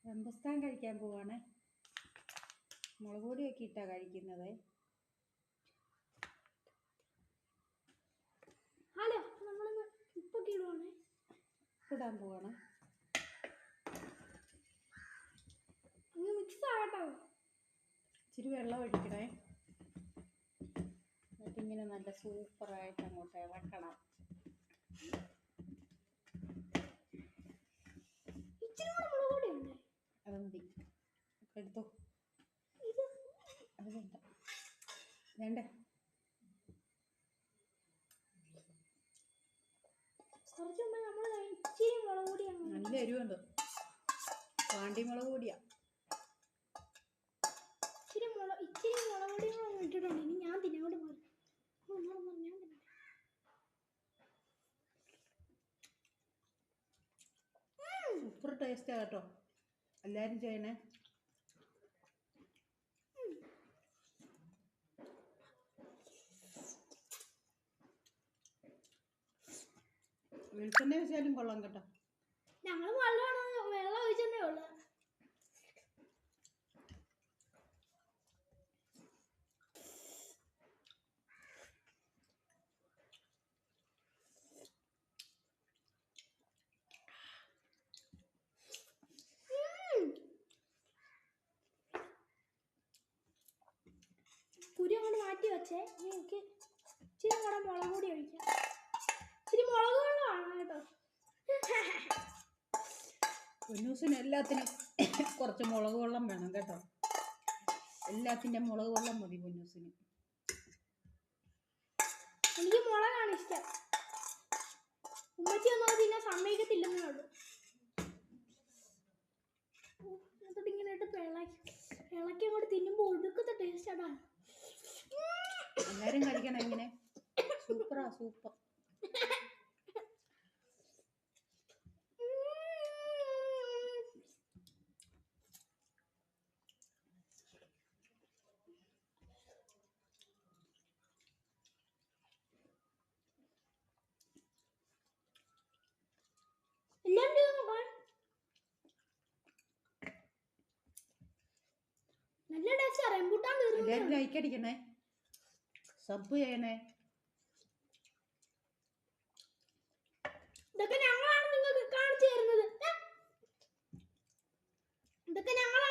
റംബുസ്താൻ കഴിക്കാൻ പോവാണ്. മുളക് പൊടിയൊക്കെ ഇട്ടാ കഴിക്കുന്നത്. ഹലോ, നമ്മളിന്ന് ഉപ്പൊക്കെ ഇടുവാണ്. ഇടാൻ പോവാണ്. അങ്ങ് മിക്സ് ആകട്ടോ. ഇച്ചിരി വെള്ളം ഒഴിക്കണേ. എന്നിട്ടിങ്ങനെ നല്ല സൂപ്പറായിട്ട് അങ്ങോട്ട് ഇളക്കണം. ഇച്ചിരി കൂടെ മുളക് പൊടി ഉണ്ട്. അത് മതി. എടുത്തോ. അത് വേണ്ട. വേണ്ടേ? കുറച്ച് മുമ്പ് നമ്മൾ ഇച്ചിരി മുളക് പൊടിയാണ്. നല്ല എരിവുണ്ട്. പാണ്ടി മുളക് പൊടിയാ. ഇച്ചിരി മുളക് പൊടിയും ഇട്ടിട്ടുണ്ട്. ഇനി ഞാൻ തിന്നോട്ട് പോയി. സൂപ്പർ ടേസ്റ്റാ കേട്ടോ. എല്ലാവരും ചെയ്യണേ. വെളിച്ചെണ്ണ വെച്ചാലും കൊള്ളാം കേട്ടോ. ഞങ്ങൾ വെള്ളം ഒഴിച്ചതേ ഉള്ളു. കുരു അങ്ങോട്ട് മാറ്റി വെച്ചേ. എനിക്ക് ഇച്ചിരി കൂടെ മുളക് പൊടി ഒഴിക്കാം. ഇച്ചിരി മുളക് വെള്ളമാണ് കേട്ടോ. പൊന്നൂസിന് എല്ലാത്തിനും കുറച്ച് മുളക് വെള്ളം വേണം കേട്ടോ. എല്ലാത്തിൻ്റെ മുളക് വെള്ളം മതി പൊന്നൂസിന്. എനിക്ക് മുളകാണ് ഇഷ്ടം. ഉമ്മച്ചി ഒന്നും അത് തിന്നാൻ സമ്മതിക്കത്തില്ലെന്നേ ഉള്ളൂ. എന്നിട്ട് ഇങ്ങനെ ഇട്ട് ഇളക്കി അങ്ങോട്ട് തിന്നുമ്പോൾ ഒടുക്കത്തെ ടേസ്റ്റ് അതാണ്. എല്ലാവരും കഴിക്കണം. എങ്ങനെ സൂപ്പറാ, സൂപ്പർ. നല്ല ടേസ്റ്റ്. റംബൂട്ടാൻ എല്ലാവരും ലൈക്ക് അടിക്കണേ, സബ് ചെയ്യണേ. ഇതൊക്കെ ഞങ്ങളാണ് നിങ്ങൾക്ക് കാണിച്ചു തരുന്നത്. ഇതൊക്കെ ഞങ്ങൾ